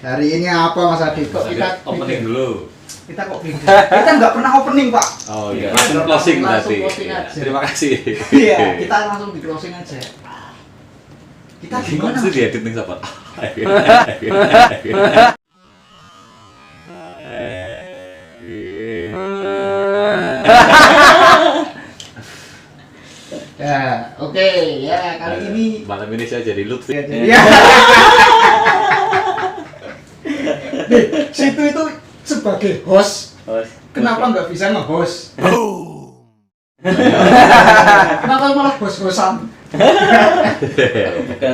Hari ini apa Mas Adit? Kok kita opening dulu? Kita kok bingung? Kita nggak pernah opening, Pak. Oh iya, langsung closing berarti. Terima kasih. Iya, kita langsung di closing aja. Kita gimana? Mesti diedit nih sahabat. Ya, oke, ya kali ini malam ini saya jadi Lutfi. ya. Situ itu sebagai host. Kenapa nggak bisa nge-host? Kenapa malah bos-bosan?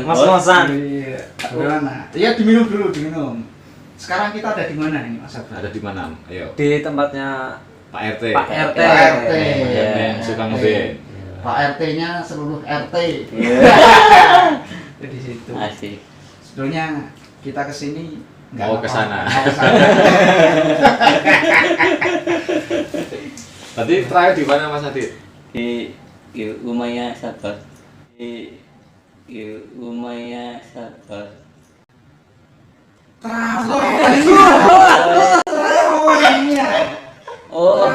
Mas-masan. Iya. Gimana? Iya, diminum dulu, diminum. Sekarang kita ada di mana ini, Mas Abah? Ada di mana? Ayo. Di tempatnya Pak RT. Pak RT. Pak RT. Yang suka ngeband. Pak RT-nya seluruh RT. Di situ. Asik. Sebetulnya kita kesini Mau ke sana. Tadi terakhir di mana Mas Adit? Di rumahnya sabar. Di rumahnya sabar. Oh.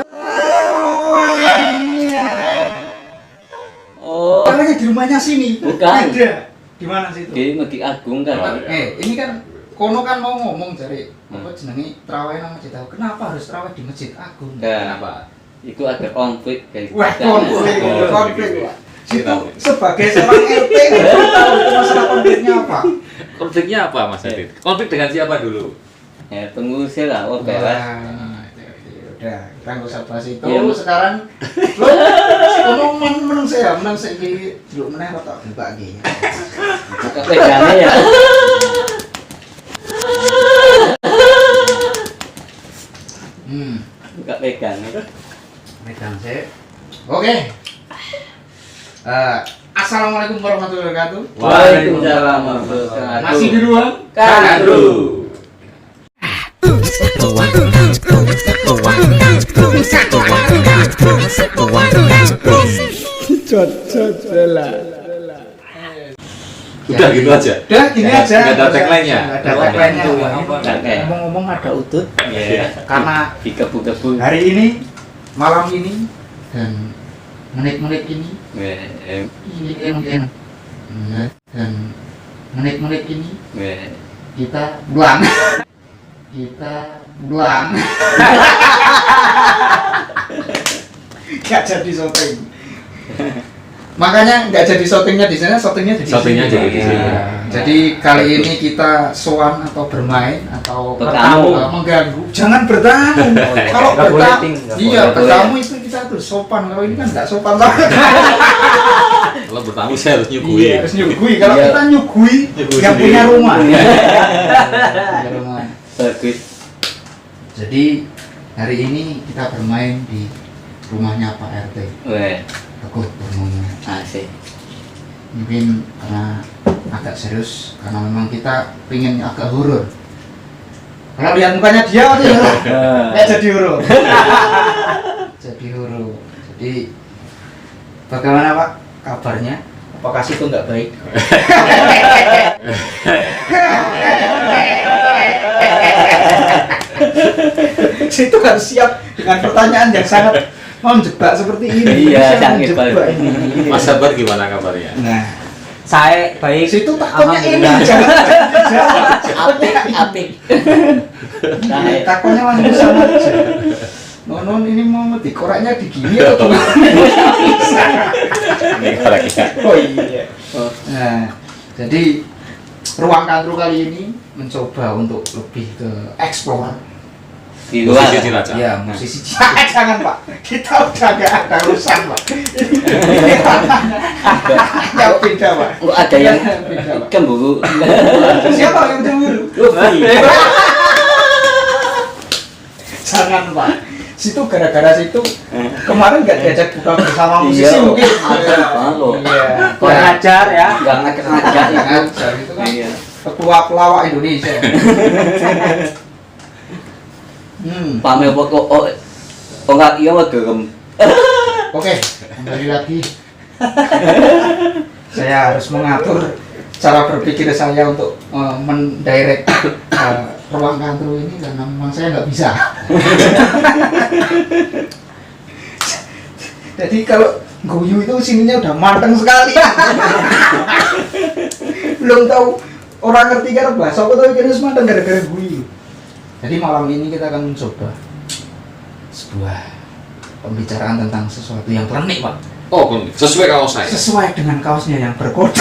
Oh. Caranya di rumahnya sini. Bukan. Ada. Di mana situ? Di Masjid Agung kan. Ini kan kono kan mau ngomong dari apa jenenge terawih nang Masjid Agung. Kenapa harus terawih di Masjid Agung? Kenapa? Itu ada konflik kayak gitu. Wah, konflik. Situ sebagai seorang RT nggak tahu itu masalah konfliknya apa. Konfliknya apa Mas Adit? Konflik dengan siapa dulu? Ya pengusir lah, oh bebas. Udah, kita nggak usah bahas itu. Iya, Bu. Sekarang lo menang saya di dulu menang atau buka lagi. Buka pegangnya ya. Buka pegangnya. Megang saya. Oke. Assalamualaikum warahmatullahi wabarakatuh. Waalaikumsalam warahmatullahi wabarakatuh. Masih di ruang Kadru. Udah gitu aja. Udah gini aja. Nggak ada tagline-nya. Nggak ada tagline-nya. Tagline. Ngomong-ngomong ada udut. Iya. Karena Di kebu-kebu. hari ini, malam ini, dan menit-menit ini, dan menit-menit ini kita bulan. Gak jadi syuting. Makanya nggak jadi syutingnya di sana, syutingnya jadi Syutingnya di sini. jadi di sini. Ya. Jadi kali ini kita sowan atau bermain atau Bertamu. mengganggu. Jangan bertamu. Kalau Nggak boleh, bertamu, Ting. Nggak iya boleh. bertamu itu kita tuh sopan. Kalau ini kan nggak sopan banget. Kalau bertamu saya harus nyugui. Iya, harus nyugui. Kalau Iya. kita nyugui Nyugui yang sendiri. punya rumah. Punya rumah. Bagus. Jadi hari ini kita bermain di rumahnya Pak RT. Weh, Teguh Purnomo. asik. Mungkin karena agak serius, karena memang kita pingin agak horor. Kalau lihat mukanya dia waktu itu nggak jadi horor. Jadi horor. Jadi bagaimana Pak kabarnya? Apakah situ nggak baik? Situ harus siap dengan pertanyaan yang sangat menjebak seperti ini. Iya, Bisa sangat menjebak baik. ini. Mas Sabar gimana kabarnya? Nah, Saya baik. situ takutnya ini Alhamdulillah. jangan Apik. Nah, takutnya langsung sama aja. Non ini mau dikoreknya di gini atau gimana? Ini koreknya. Oh iya. Oh. Nah, jadi ruang kadru kali ini mencoba untuk lebih ke explore. di luar. Musisi Cilacap. Ya, musisi jangan Pak. Kita udah gak ada urusan Pak. Ini ranahnya beda Pak. Oh, ada yang Beda, Pak. cemburu. Siapa yang cemburu? Jangan Pak. Situ gara-gara situ kemarin nggak diajak buka bersama musisi Iya, mungkin. ada banget. Iya. Kurang ajar ya. Enggak ngajak ya. Ngajar itu kan Iya. ketua pelawak Indonesia. Pamer pokok oh enggak iya mah gerem. Oke, kembali lagi. Saya harus mengatur cara berpikir saya untuk mendirect ruang kantor ini karena memang saya nggak bisa. Jadi kalau guyu itu sininya udah mateng sekali. Belum tahu orang ngerti kan bahasa apa tapi kira mateng gara-gara guyu. Jadi malam ini kita akan mencoba sebuah pembicaraan tentang sesuatu yang klinik, Pak. Oh, sesuai kaos saya. Sesuai dengan kaosnya yang berkoda.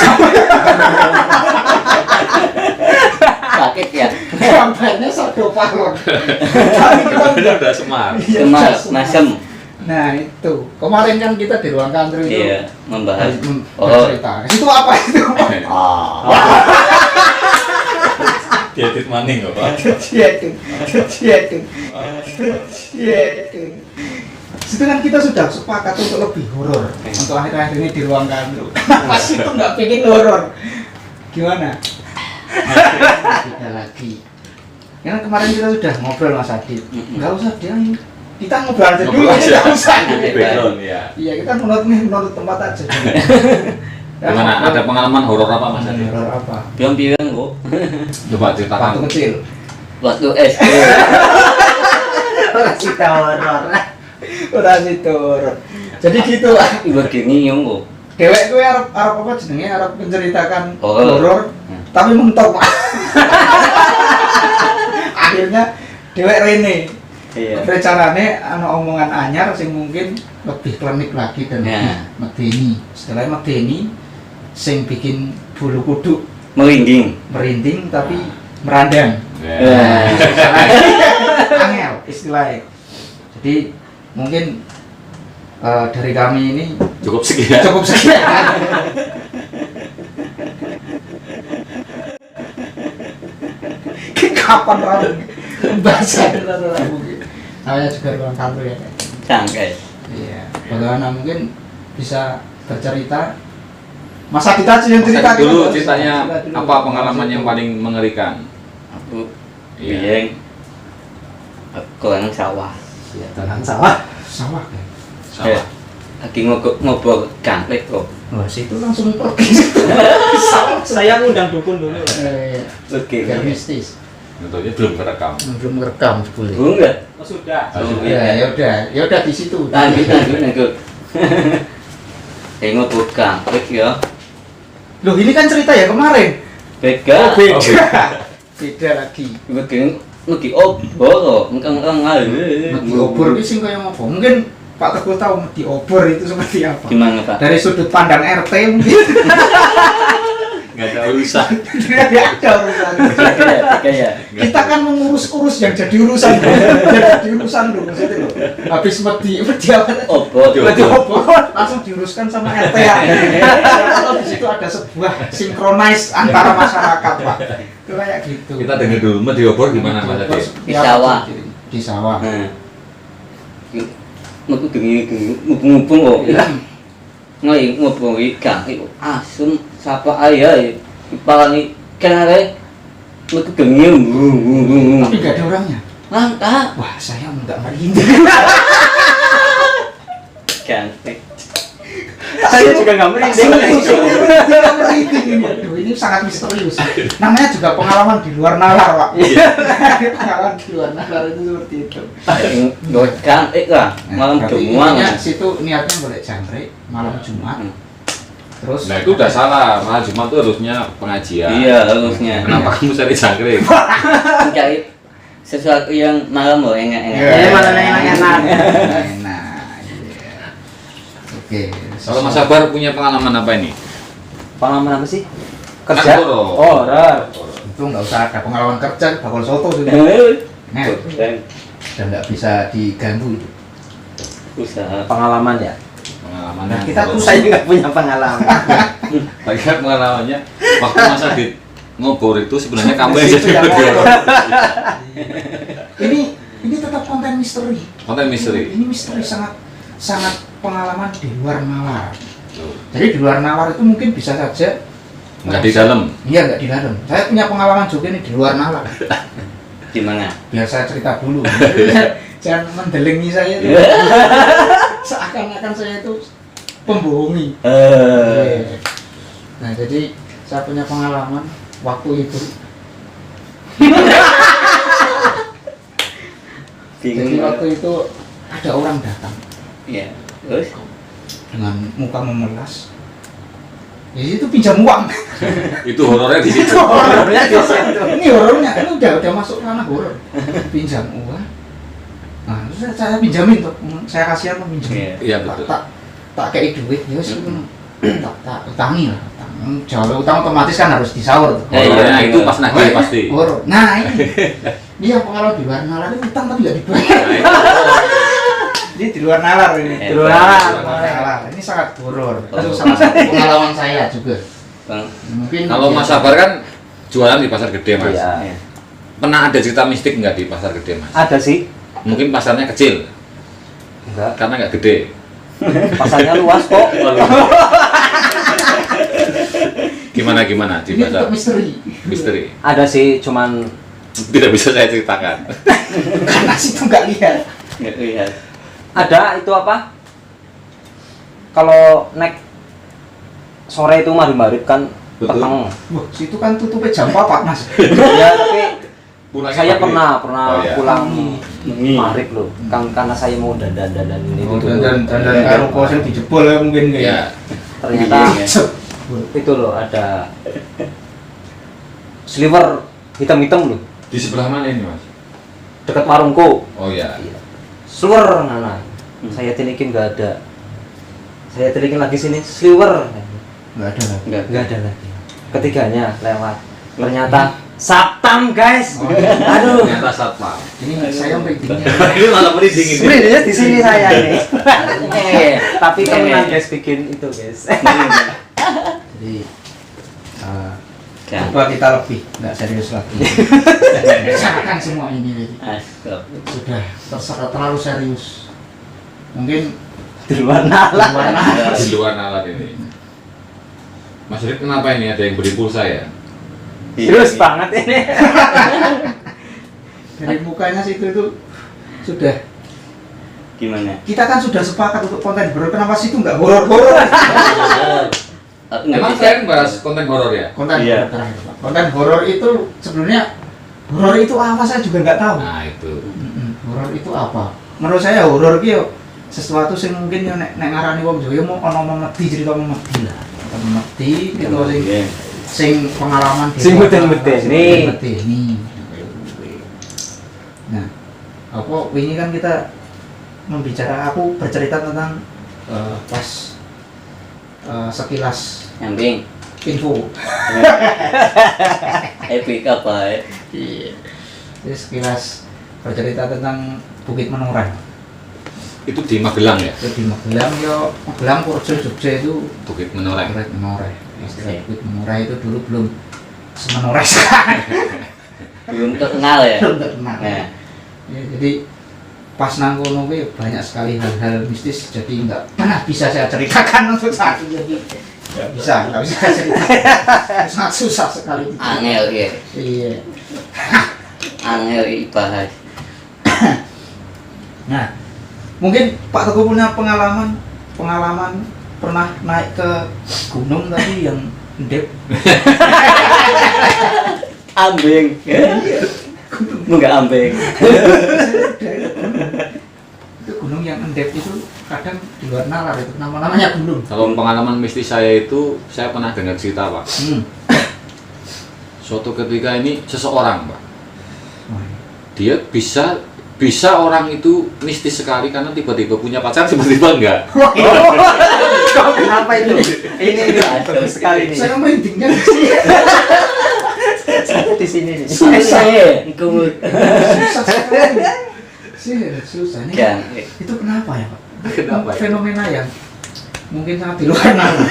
Sakit ya. Gambarnya satu palon. Tapi kita Udah semar. Iya, Kemas, udah masem. Nah itu kemarin kan kita di ruang kantor itu Iya, membahas. bercerita. Itu apa itu? Diedit maning kok, Pak. Jeding. Itu kan kita sudah sepakat untuk lebih horor untuk akhir-akhir ini di ruang kantor. Pas itu nggak pengen horor. Gimana? Kita lagi. Karena kemarin kita sudah ngobrol Mas Adit. Nggak usah dia kita ngobrol aja dulu. Nggak usah. Background ya. Iya kita menurut tempat aja. Gimana? Ada pengalaman horor apa Mas Adi? Horor apa? Bilang-bilang kok. Coba ceritakan. Waktu kecil. Waktu SD. Orang cerita horor. Orang situ horor. Jadi gitu lah. Ibu gini yang kok. Dewek gue arep apa jenenge arep menceritakan Horor. horor tapi mentok. Akhirnya dewek rene. Iya. Rencanane ana omongan anyar sing mungkin lebih klinik lagi dan lebih Ya. medeni. Setelah medeni sing bikin bulu kuduk Merinding. merinding tapi merandang. Ya. Angel istilahnya. Jadi mungkin dari kami ini Cukup sekian. cukup sekian. Kapan ramu? Bahasa ramu. Namanya juga ruang kantor ya. Sangkai. Iya. Bagaimana mungkin bisa bercerita? Masa kita aja yang cerita Dulu kita ceritanya cerita dulu. apa pengalaman yang paling mengerikan? Aku Iya. biang. Aku orang sawah. Ya, tanah sawah. Sawah kan. Sawah. Lagi ngobrol kantlek kok. Wah, situ langsung pergi. Sawah. Saya ngundang dukun dulu. Oke. Biar mistis. Tentunya belum kerekam. Belum merekam boleh. Belum enggak? Oh, sudah. Ya udah di situ. Lanjut. Ngobrol kantlek ya. Loh, ini kan cerita ya kemarin. Beda. Beda lagi. Ibu gini lagi obor. Engkang Mati obor itu sing kaya apa? Mungkin Pak Teguh tahu mati obor itu seperti apa. Gimana Pak? Dari sudut pandang RT mungkin Nggak ada urusan. tidak ada urusan. Kayak. Kita kan mengurus-urus yang jadi urusan. Jadi urusan dulu maksudnya loh. Habis mati apa? Obor. Mati obor langsung diuruskan sama RT ya. Kalau di situ ada sebuah sinkronis antara masyarakat, Pak. Itu kayak gitu. Kita dengar dulu, mati obor gimana Mas Adi? Di sawah. Di sawah. Aku gini ngubung kok. Ngai ngubung ikan itu asum sapa ayah paling kan ada aku gini Tapi nggak ada orangnya. mantap Wah, saya nggak merinding. cantik. Saya juga nggak merinding. Tidak merinding ini. Aduh, ini sangat misterius. Namanya juga pengalaman di luar nalar, Pak. Pengalaman di luar nalar itu seperti itu. Gue cantik lah malam Berarti Jumat. intinya situ niatnya boleh jangkrik malam Jumat. Terus Nah itu udah salah, malah Jumat itu harusnya pengajian. Iya harusnya. Kenapa kamu cari jangkrik? Cari sesuatu yang malam loh enak-enak. Iya, malam enak-enak. Enak. Iya. Oke. Kalau Mas Sabar punya pengalaman apa ini? Pengalaman apa sih? Kan Kerja? horor. Oh, horor. Itu nggak usah ada pengalaman kerja, bakal soto itu. Nah, dan nggak bisa diganggu itu. Usaha. Pengalaman ya? Pengalaman Nah, yang kita horor. tuh Saya juga punya pengalaman. Bagian pengalamannya waktu Mas Adit ngobor itu sebenarnya kamu yang Itu jadi yang horor. horor. Ini tetap konten misteri. Konten misteri. Ini misteri sangat pengalaman di luar nalar. Jadi di luar nalar itu mungkin bisa saja Nggak di dalam. Iya, nggak di dalam. Saya punya pengalaman juga nih di luar nalar. Gimana? Biar saya cerita dulu. Jangan mendelingi saya tuh. Seakan-akan saya itu pembohongi. Nah, jadi saya punya pengalaman waktu itu. Jadi waktu itu ada orang datang Iya. Terus dengan muka memelas. Jadi itu pinjam uang. Itu horornya di situ. Horornya di situ. Ini horornya, ini udah masuk ranah horor. Pinjam uang. Nah, terus saya pinjamin tuh. Saya kasihan tuh pinjamin. Iya betul. Tak kayak duit, ya wis tak utangi lah. Jauh utang otomatis kan harus disaur tuh. Horornya itu pas nagih pasti. Horor. Nah, ini yang pengalaman di luar nalar ini utang tapi nggak dibayar. Nah, itu. Ini di luar nalar ini. Di luar nalar. Nalar. Ini sangat horor. Itu salah satu pengalaman saya juga. Bang. Mungkin Kalau Mas Sabar kan jualan di pasar gede Mas. Iya. Pernah ada cerita mistik nggak di pasar gede Mas? Ada sih. Mungkin pasarnya kecil Enggak. karena nggak gede. Pasarnya luas kok. Gimana di ini pasar? tetap misteri. Misteri. Ada sih, cuman Tidak bisa saya ceritakan. Karena situ nggak lihat. Nggak lihat. ada itu apa? Kalau naik sore itu marib-marib kan Betul. peteng. Wah, situ kan tutupnya jam 4 Mas. Ya, tapi Pulangnya saya pagi. pernah Oh, iya. pulang Bengi. marib loh. Karena saya mau dandan ini Oh, itu. dan karo kosen dijebol ya mungkin kayak. Ya, Ternyata itu loh ada sliver hitam-hitam loh di sebelah mana ini Mas? dekat warungku. Oh ya. Sliver ngana. Saya tilikin nggak ada. Saya tilikin lagi sini sliver. Nggak ada lah. Nggak ada lagi. Ketiganya lewat. Ternyata Saptam guys. Oh, Aduh. Ternyata satpam. ini saya sampai dingin. Ini malah merinding ini. Sebenarnya di sini saya nih. Tapi Eh. temenan guys bikin itu guys. Jadi coba kita lebih nggak serius lagi. Bicarakan semua ini jadi Astagfirullah. sudah terlalu serius. Mungkin Di luar nalar. Di luar nalar ini. Mas Rid, kenapa ini ada yang beri pulsa ya? Serius banget ini. dari mukanya situ itu sudah Gimana? kita kan sudah sepakat untuk konten horor, kenapa situ nggak horor-horor? Emang kalian bahas konten horor ya? Konten Iya. horor terakhir, Pak. Konten horor itu sebenarnya horor itu apa saya juga nggak tahu. Nah itu. Horor itu apa? Menurut saya horor itu sesuatu sing mungkin yo nek ngarani wong Jawa mau ono memedi cerita memedi lah. Memedi gitu sing pengalaman Sing medeni. medeni. Nah, apa ini kan kita aku bercerita tentang pas sekilas Nyamping. info. Epic apa ya? Iya. Jadi sekilas bercerita tentang Bukit Menoreh. Itu di Magelang ya? Itu di Magelang yo, Magelang Purjo Jogja itu Bukit Menoreh. Bukit Menoreh. Istilah Bukit Menoreh itu dulu belum semenoreh sekarang. Belum terkenal ya? Belum terkenal. Nah. Ya, jadi pas nang kono kuwi banyak sekali hal-hal mistis, jadi nggak pernah bisa saya ceritakan untuk saat ini. Jadi nggak bisa saya ceritakan. Sangat susah sekali. Angel ya. Iya. Angel ibahas. Nah, mungkin Pak Teguh punya pengalaman pernah naik ke gunung tadi yang endep. Ambing. Enggak ambing. Itu gunung yang endep itu kadang di luar nalar itu namanya gunung. Kalau pengalaman mistis saya itu, saya pernah dengar cerita Pak. Suatu ketika ini seseorang Pak, dia bisa orang itu mistis sekali karena tiba-tiba punya pacar, tiba-tiba enggak. Kenapa itu? Ini bagus sekali nih. Saya merindingnya di sini. Saya di sini nih. Susah ya. Iku. Susah sekali. Susah nih. Kan. Itu kenapa ya Pak? Kenapa ya? Fenomena yang mungkin sangat di luar nalar.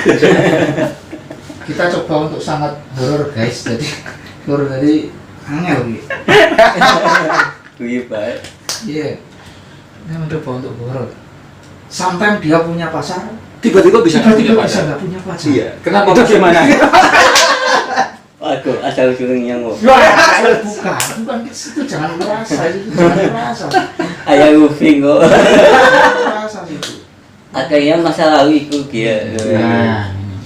Kita coba untuk sangat horor guys. Jadi horor dari angel gitu. Ibahas. Iya. Kita mencoba untuk horor. Sampai dia punya pacar, Tiba-tiba bisa nggak punya tiba-tiba bisa pacar. nggak punya pacar. Iya. Kenapa? Itu Mas? gimana? Aku asal usulnya nyamuk. Bukan itu jangan merasa itu jangan merasa. Ayah ufing kok. Jangan merasa itu. Akhirnya masa lalu itu dia. Nah, ini.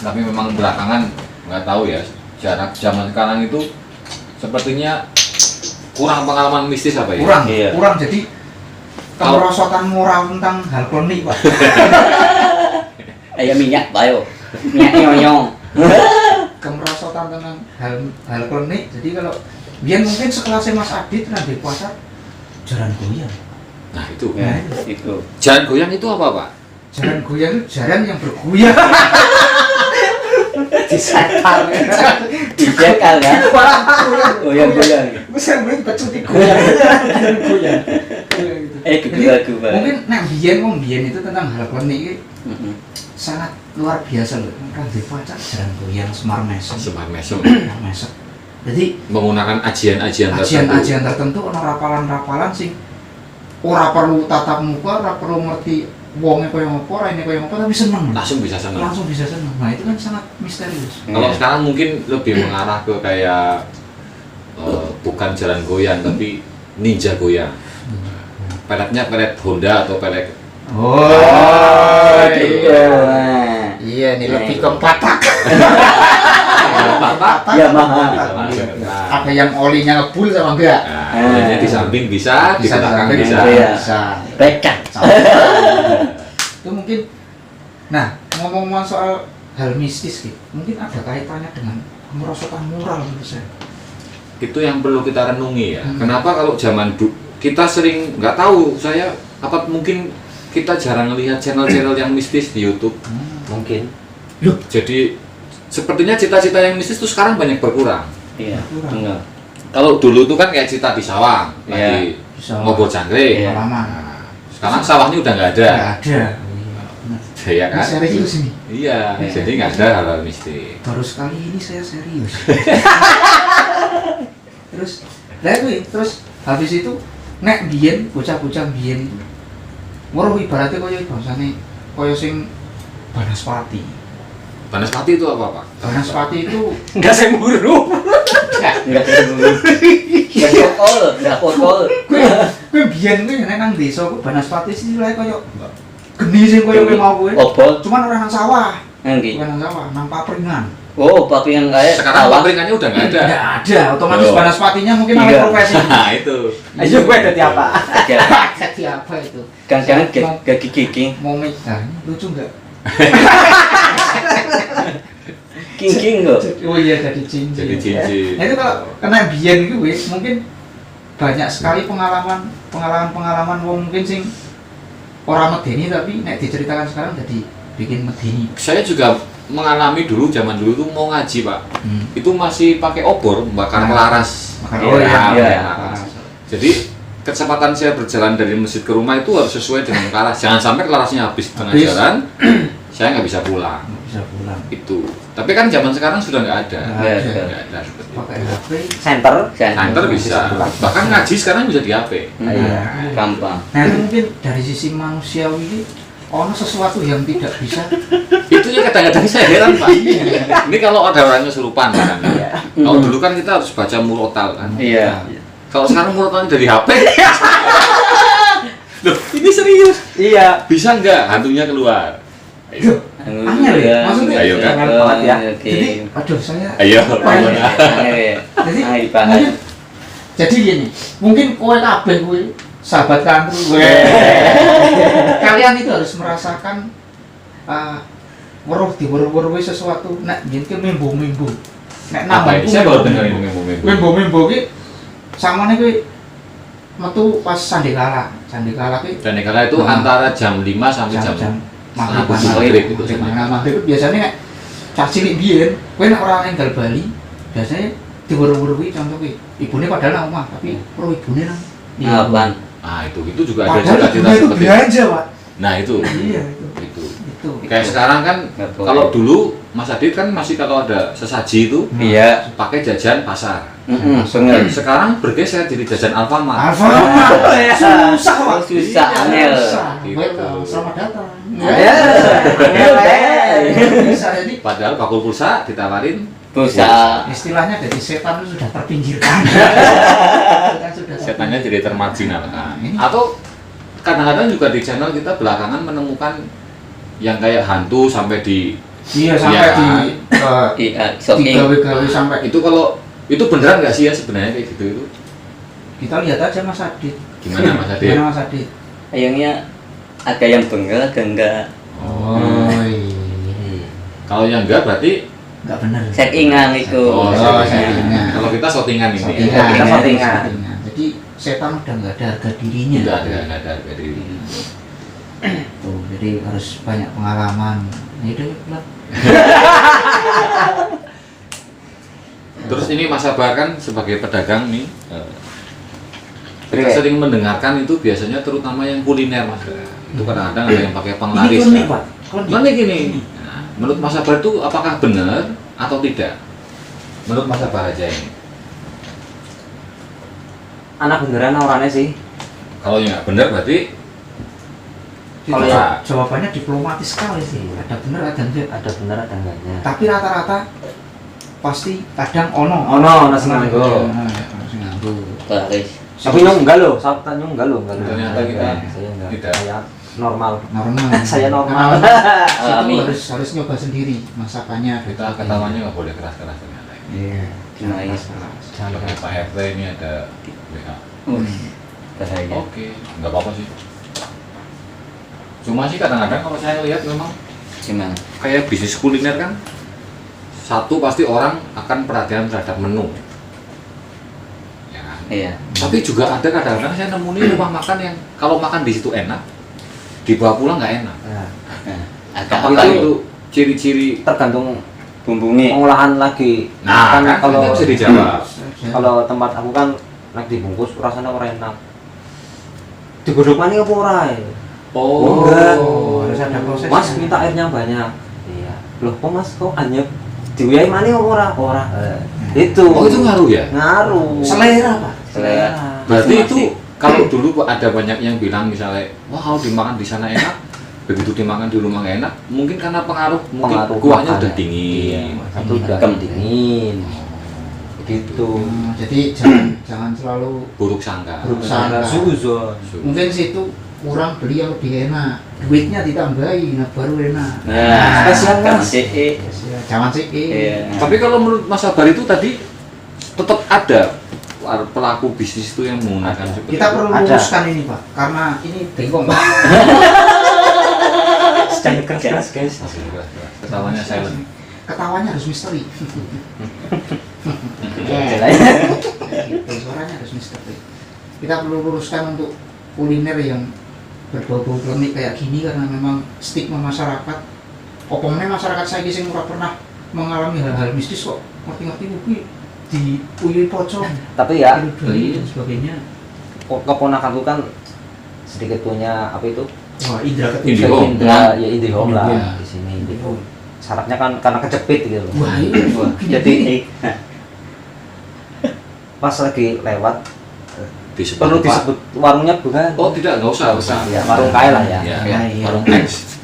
tapi memang belakangan nggak tahu ya, jarak zaman sekarang itu sepertinya kurang pengalaman mistis apa ya? Kurang, Iya. kurang. Jadi kemerosotan moral tentang hal klinik, Pak. Ayam minyak bayo. Minyak nyonyong. Kemerosotan tentang hal klinik. Jadi kalau biar mungkin sekelasnya Mas Adit nanti puasa jalan goyang. Nah itu. Ya, itu. Jalan goyang itu apa Pak? Jalan goyang itu jalan yang bergoyang. Disetar. Dijakal kan? Goyang-goyang. Bisa beli pecut di goyang. Goyang. Gubal-gubal. Mungkin nek biyen itu tentang hal klinik ini sangat luar biasa loh. Kan di pacar jalan goyang Semar Mesem. Semar Mesem. Semar Mesem. Jadi Menggunakan ajian-ajian tertentu. ajian-ajian tertentu ana rapalan-rapalan sing ora perlu tatap muka, ora perlu ngerti wonge koyo ngopo, raine koyo ngopo, tapi seneng. Langsung bisa senang. Langsung bisa seneng. Nah, itu kan sangat misterius. Kalau sekarang mungkin lebih mengarah ke kayak bukan jalan goyang tapi ninja goyang. Peletnya pelet Honda atau pelet Oh, iya. Iya, ini lebih ke patak. Patak. Yamaha. Ada yang olinya ngebul sama enggak? Nah, ini di samping bisa, di belakang samping, bisa. Iya. Bisa. Bekat. Itu mungkin. Nah, ngomong-ngomong soal hal mistis gitu, mungkin ada kaitannya dengan kemerosotan moral menurut saya. Itu yang perlu kita renungi ya. Hmm. Kenapa kalau zaman kita sering nggak tahu, saya apa mungkin kita jarang melihat channel-channel yang mistis di YouTube. Mungkin. Jadi sepertinya cita-cita yang mistis itu sekarang banyak berkurang. Iya. Benar. Kalau dulu tuh kan kayak cita di sawah, Iya. lagi Bisa ngobrol jangkrik. Iya. pengalaman. Nah, sekarang sawahnya udah nggak ada. Nggak ada. Ya Ini kan? serius ini. Iya, Iya. jadi nggak ada hal-hal mistis. Baru sekali ini saya serius. Terus habis itu nek biyen bocah-bocah biyen itu weruh ibaratnya kaya bangsane kaya sing Banaspati. Banaspati itu apa Pak? Banaspati itu Enggak semburu. Enggak dulu. Enggak pokol. kowe biyen kowe nek nang desa ku Banaspati sih lek kaya geni sing kaya kowe mau kowe. Obol. Cuman ora nang sawah, Nanggi. bukan nang sawah, nang papringan. Oh, papi yang kayak Sekarang papringannya udah nggak ada. Nggak ada, otomatis Oh. Banaspatinya mungkin Iya. alih profesi. Nah itu. Ayo gue jadi apa? Jadi apa itu? Kan gigi Mau megang, lucu nggak? king kok. Oh iya jadi cincin. Jadi cincin. Nah, itu kalau kena biyen itu wis mungkin banyak sekali pengalaman wong mungkin sing orang medeni tapi nek diceritakan sekarang jadi bikin medeni. Saya juga mengalami dulu zaman dulu tuh mau ngaji Pak. Itu masih pakai obor, bakar Nah. pelaras. Makanya Oh, iya, bakar iya. pelaras. Jadi kecepatan saya berjalan dari masjid ke rumah itu harus sesuai dengan kelas. Jangan sampai kelasnya habis tengah Habis. jalan, saya nggak bisa pulang. Nggak bisa pulang. Itu. Tapi kan zaman sekarang sudah nggak ada. Nggak ada. Nggak ada seperti itu. Pakai HP. Center. Kantor bisa. Bahkan ngaji sekarang bisa di HP. Iya, gampang. Nah itu mungkin dari sisi manusiawi ini ono sesuatu yang tidak bisa. Itu ya kadang-kadang saya heran Pak. Ini kalau ada orang kesurupan kan. Kalau dulu kan kita harus baca murotal kan. Iya. Kalau sekarang murotalnya dari HP. Loh, ini serius. Iya. Bisa nggak hantunya keluar? Aduh, angel ya? Maksudnya Ayo, kan? Angel banget ya. jadi aduh saya Ayo. Angel ya. jadi Angel dibahas. mungkin jadi gini mungkin kowe kabeh kowe sahabat kantru kalian itu harus merasakan weruh diweruh-weruhi sesuatu nek yen ki mimbu-mimbu nek Apa nambah ini? Saya baru dengar ini mimbu-mimbu. mimbu ki samane kuwi metu pas sandikala ki Dan kala itu antara jam 5 sampai jam maghrib maghrib itu maghrib biasanya nek cah cilik biyen kowe nek ora nenggal Bali biasanya diweruh-weruhi contoh ki ibune padahal nang omah tapi weruh ibune nang Apaan? Ah itu juga ada padahal cita-cita ibune itu seperti itu. belanja Pak Nah itu. iya Itu. itu Kayak sekarang kan Nggak boleh. kalau dulu Mas Adit kan masih kalau ada sesaji itu Iya. pakai jajan pasar. Bener. Sekarang bergeser jadi jajan Alfamart. Alfamart ya. susah Pak Susah, Iya, angel. susah. Gitu. Welcome, selamat datang Ya. bisa jadi Padahal bakul pulsa ditawarin Busa. istilahnya dari setan itu sudah terpinggirkan Setan sudah setannya jadi termarginal. Nah, ini- Atau kadang-kadang juga di channel kita belakangan menemukan yang kayak hantu sampai Iya sampai Iya. Iya, shopping. digawe-gawe sampai Itu kalau itu beneran nggak sih ya sebenarnya kayak gitu itu? kita lihat aja Mas Adit. Gimana Mas Adit? Gimana Mas Adit? Ayangnya ada yang bener, ada enggak. Oh iya. Kalau yang enggak berarti Enggak benar. Settingan itu. oh, Oh, settingan. settingan. Kalau kita shootingan ini. Shootingan. Kita shootingan. Jadi setan udah nggak ada harga dirinya. Enggak ada harga diri. Tuh, jadi harus banyak pengalaman. Nah, itu lah. Terus ini Mas Sabar kan sebagai pedagang nih, kita Oke. sering mendengarkan itu biasanya terutama yang kuliner Mas. Itu kadang-kadang ada yang pakai Ini penglaris. klinik, kan. Pak. Klinik. Klinik ini. Nah, menurut Mas Sabar itu apakah benar atau tidak? Menurut Mas Sabar aja ini. Anak beneran orangnya sih. Kalau yang nggak benar berarti Kalau Itu ya- jawabannya diplomatis sekali sih. Ada benar ada enggak. Ada bener ada enggaknya. Tapi rata-rata pasti kadang ono. Ono nasi nganggo. Nasi nganggo. Baris. Tapi nyong enggak loh, saya nyong enggak loh, enggak loh. Ternyata kita Saya enggak. tidak. Saya normal. Normal. Saya normal. Itu harus nyoba sendiri masakannya. kita ketawanya nggak boleh keras-keras ternyata. Iya. Nice. Jangan Sebagai Pak RT ini ada WA. Bahaya. Oke, nggak apa-apa sih. Cuma sih kadang-kadang kalau saya lihat memang Gimana? kayak bisnis kuliner kan, satu pasti orang akan perhatian terhadap menu. Ya kan? Iya. Tapi juga ada kadang-kadang saya nemuin rumah makan yang kalau makan di situ enak, dibawa pulang nggak enak. Nah, Nah, agak Apa apa itu ciri-ciri? tergantung bumbunya? pengolahan lagi. Nah, kan kalau itu bisa dijawab. kalau tempat aku kan lagi dibungkus rasanya orang enak. Digodok maning apa ora ya? Oh, enggak. Harus ada prosesnya. Mas minta airnya banyak. Iya. Loh kok Mas kok anyep? Diuyai maning apa ora? Ora. Itu. Oh itu ngaruh ya? Ngaruh. Selera, Pak. Selera. Berarti Masing-masing. itu kalau dulu ada banyak yang bilang misalnya, wah kalau dimakan di sana enak, begitu dimakan di rumah nggak enak, mungkin karena pengaruh, mungkin Pengaruh kuahnya makan udah ya. dingin. Iya, satu udah Kem. dingin. Gitu. Jadi jangan selalu Buruk sangka. Buruk sangka. Suzon. mungkin situ kurang beli yang lebih enak, duitnya ditambahin, nah baru enak. Nah, spesial, kan Mas. CE. Jangan sih. Iya. Tapi kalau menurut Mas Sabar itu tadi tetap ada pelaku bisnis itu yang menggunakan seperti Kita itu. perlu Ada. luruskan ini, Pak, karena ini bengkong, Pak. Jangan keras guys. Masih keras-keras. Ketawanya silent. Ketawanya harus misteri. Gitu, suaranya harus misteri. Kita perlu luruskan untuk kuliner yang berbau-bau klinik kayak gini karena memang stigma masyarakat. Opongnya masyarakat saya sing ora pernah mengalami hal-hal mistis kok ngerti-ngerti kuwi di uyui pocong, Tapi ya, bayi dan sebagainya. keponakanku kan sedikit punya apa itu? Wah, indra Indigo. ketiga. Indra, ya IndiHome lah Iya. di sini. IndiHome. Syaratnya kan karena kecepit gitu loh. Wah, ini Wah, Jadi pas lagi lewat Disebut perlu apa? disebut warungnya bukan? Oh tidak, nggak usah. Nggak usah. Ya, warung kaya lah ya. Ya, Ya, iya. warung X.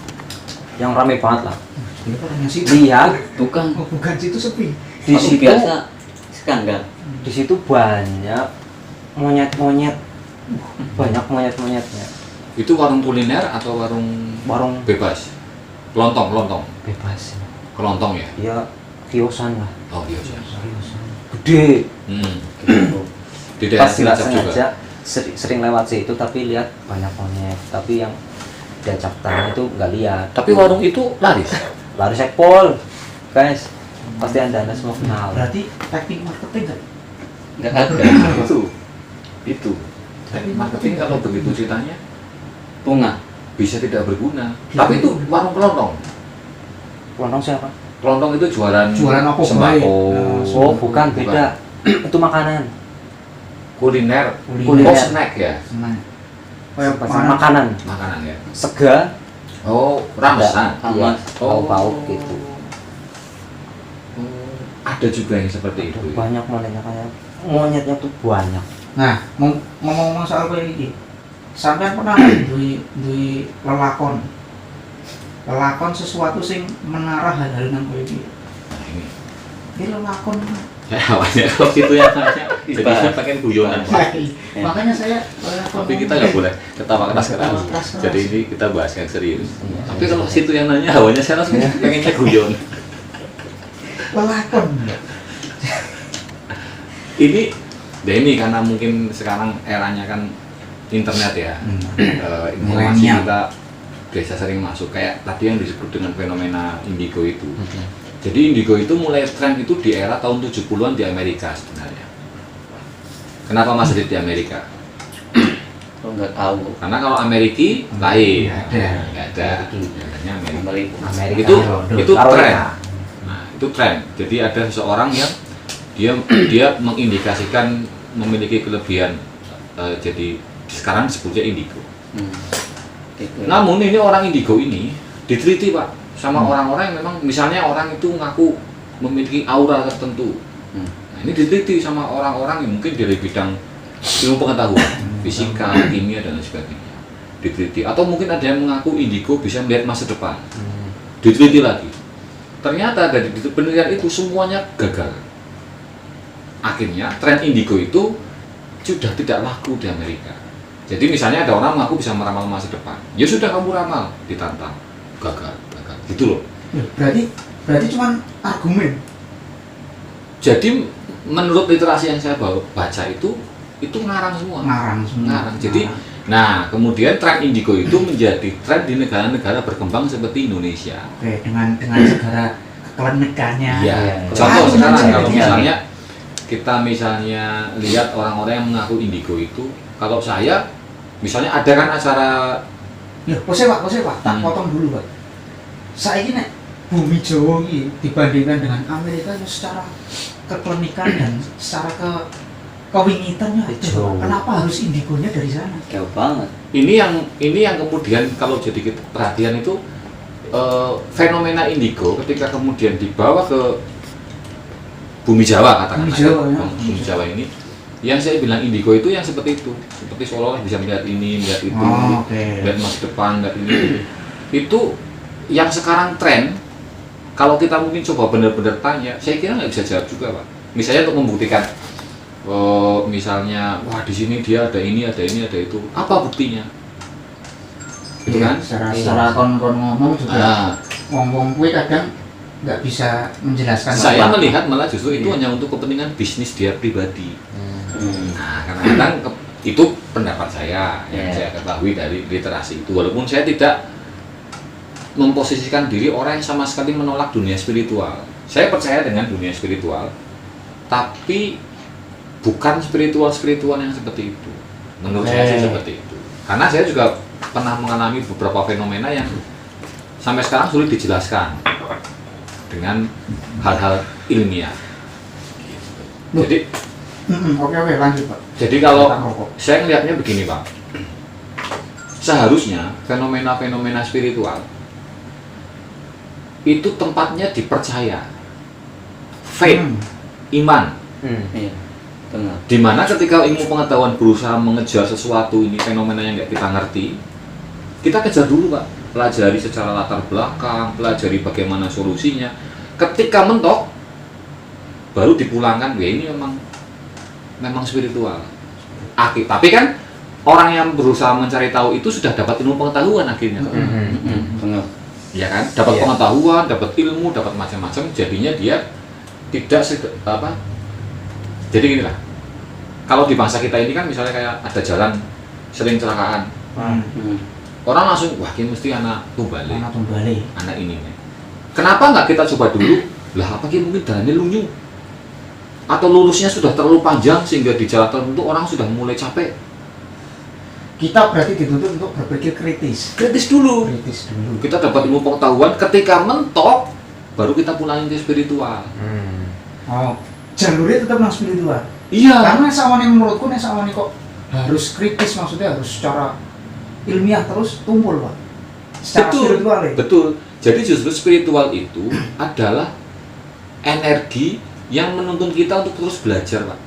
Yang rame banget lah. ini orangnya sih. Lihat Bukan. Oh, bukan situ sepi. di Masih situ, biasa skandal. di situ banyak monyet-monyet, banyak monyet-monyetnya. Itu warung kuliner atau warung Warung bebas? Kelontong. bebas. Kelontong ya? Ya kiosan lah. Oh iya. Iya. Kiosan. Gede. Hmm. Gitu. Di daerah Pas nggak Cilacap juga. sengaja sering lewat situ tapi lihat banyak monyet. Tapi yang diajak tanya itu nggak lihat. Tapi warung itu laris. Lari sekpol, guys. Pasti anda semua kenal. Berarti teknik marketing kan? Enggak ada. Itu. Teknik marketing kalau begitu ceritanya Bunga. bisa tidak berguna. Tapi itu warung kelontong. Kelontong siapa? Kelontong itu jualan Jualan apa sembako. baik? Oh, bukan, beda. Itu makanan. Kuliner. Kuliner. Oh, snack ya. Nah, kayak Makanan. Makanan ya. Sega, Oh, ramesan. iya, Oh. pauk-pauk gitu. Oh, ada juga yang seperti itu. Aduh, Ya. banyak monyetnya tuh banyak. Nah, ngomong-ngomong soal kayak gini, sampean pernah duwe lelakon sesuatu sing mengarah hal-hal nang koyo iki. Nah, ini. Ini lelakon Saya awalnya kalau situ yang nanya, jadi saya pengen guyonan. Makanya saya Tapi kita nggak boleh ketawa keras-keras. Jadi ini kita bahas yang serius. Tapi kalau situ yang nanya, awalnya saya langsung pengennya guyon. lelakon. Ini, ya ini karena mungkin sekarang eranya kan internet ya. Informasi Milenial. kita biasa sering masuk kayak tadi yang disebut dengan fenomena indigo itu. Jadi indigo itu mulai tren itu di era tahun 70-an di Amerika sebenarnya. Kenapa masih di Amerika? Kalau nggak tahu. Karena kalau Amerika lain, Nggak ada. Adanya Amerika. Amerika. Amerika Itu Taruh tren. ya. Nah, itu tren. Jadi ada seseorang yang dia mengindikasikan memiliki kelebihan jadi sekarang disebutnya indigo. Gitu. Namun ini orang indigo ini diteliti Pak sama orang-orang yang memang misalnya orang itu ngaku memiliki aura tertentu. Nah, ini diteliti sama orang-orang yang mungkin dari bidang ilmu pengetahuan, fisika, kimia dan lain sebagainya. Diteliti atau mungkin ada yang mengaku indigo bisa melihat masa depan. Diteliti lagi. Ternyata dari penelitian itu semuanya gagal. Akhirnya tren indigo itu sudah tidak laku di Amerika. Jadi misalnya ada orang mengaku bisa meramal masa depan, ya sudah kamu ramal, ditantang, gagal, gitu loh. Berarti cuma argumen. Jadi menurut literasi yang saya baca itu ngarang semua. Ngarang. Jadi, nah kemudian tren indigo itu menjadi tren di negara-negara berkembang seperti Indonesia. Oke, dengan segala keklinikannya. Iya. Iya. Contoh Ah, sekarang benar, kalau iya. misalnya kita misalnya lihat orang-orang yang mengaku indigo itu, kalau saya misalnya ada kan acara Ya, kose Pak, tak potong dulu Pak. Saya ini bumi Jawa ini dibandingkan dengan Amerika itu secara keklinikan dan secara kewingitannya aja, Pak. Jauh. Kenapa harus indigonya dari sana? Jauh banget. ini yang kemudian kalau jadi kita perhatian itu fenomena indigo ketika kemudian dibawa ke bumi Jawa katakanlah. Bumi Jawa, ya. Bumi Jawa ini yang saya bilang indigo itu yang seperti itu, seperti seolah-olah bisa melihat ini, melihat itu, Oh, oke. melihat masa depan, melihat ini. Itu yang sekarang tren. Kalau kita mungkin coba benar-benar tanya, saya kira nggak bisa jawab juga Pak. Misalnya untuk membuktikan, misalnya, wah di sini dia ada ini, ada ini, ada itu. Apa buktinya? Gitu Iya, kan? secara kon-kon ngomong juga Nah, ngomong gue kadang nggak bisa menjelaskan. saya apa. melihat malah justru itu Iya. hanya untuk kepentingan bisnis dia pribadi. Nah, kadang-kadang itu pendapat saya yang Iya. saya ketahui dari literasi itu. Walaupun saya tidak memposisikan diri orang yang sama sekali menolak dunia spiritual. Saya percaya dengan dunia spiritual, tapi bukan spiritual yang seperti itu. Menurut saya sih Oke. seperti itu. Karena saya juga pernah mengalami beberapa fenomena yang sampai sekarang sulit dijelaskan dengan hal-hal ilmiah. Loh. Jadi Oke, lanjut Pak. Jadi kalau Tentang rokok. saya melihatnya begini Pak, seharusnya fenomena-fenomena spiritual itu tempatnya dipercaya, faith, iman. Iya. Benar. Dimana ketika ilmu pengetahuan berusaha mengejar sesuatu ini fenomena yang nggak kita ngerti, kita kejar dulu Pak, pelajari secara latar belakang, pelajari bagaimana solusinya. Ketika mentok, baru dipulangkan, ya ini memang spiritual. Tapi kan orang yang berusaha mencari tahu itu sudah dapat ilmu pengetahuan akhirnya, Benar. ya kan? Dapat Iya. pengetahuan, dapat ilmu, dapat macam-macam. Jadinya dia tidak Jadi gini lah. Kalau di bangsa kita ini kan misalnya kayak ada jalan sering kecelakaan, orang langsung wah ini mesti anak tumbale, Anak tumbale. anak ini nih. Kenapa nggak kita coba dulu? Lah apa mungkin jalannya lunyu? Atau lurusnya sudah terlalu panjang sehingga di jalan tertentu orang sudah mulai capek. Kita berarti dituntut untuk berpikir kritis. Kritis dulu. Kritis dulu. Kita dapat ilmu pengetahuan, ketika mentok baru kita pulangin ke spiritual. Oh, jalurnya tetap nang spiritual. Iya. Karena sawane menurutku nek sawane kok harus kritis, maksudnya harus secara ilmiah terus tumpul Pak. Secara spiritual ya. Betul. Jadi justru spiritual itu adalah energi yang menuntun kita untuk terus belajar, Pak.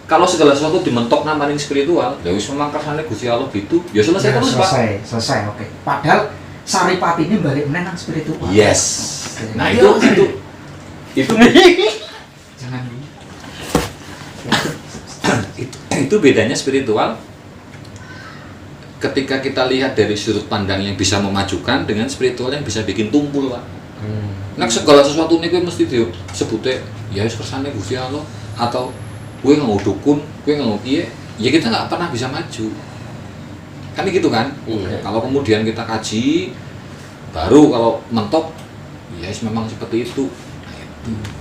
Kalau segala sesuatu dimentok namaning spiritual, ya wis memang kersane Gusti Allah gitu, ya selesai terus, Pak. Selesai, oke. Padahal saripati ini balik meneh nang spiritual. Yes. Oke. Nah, Iya, itu jangan itu bedanya spiritual ketika kita lihat dari sudut pandang yang bisa memajukan dengan spiritual yang bisa bikin tumpul, Pak. Nek segala sesuatu ini gue mesti disebutnya ya wis kersane Gusti Allah atau gue nggak dukun, gue nggak piye, ya kita nggak pernah bisa maju. Kan gitu kan? Iya. Kalau kemudian kita kaji, baru kalau mentok, ya memang seperti itu.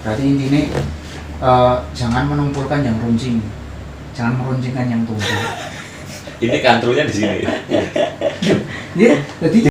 Berarti intinya jangan menumpulkan yang runcing, jangan meruncingkan yang tumpul. Ini kantrulnya di sini. Ya, jadi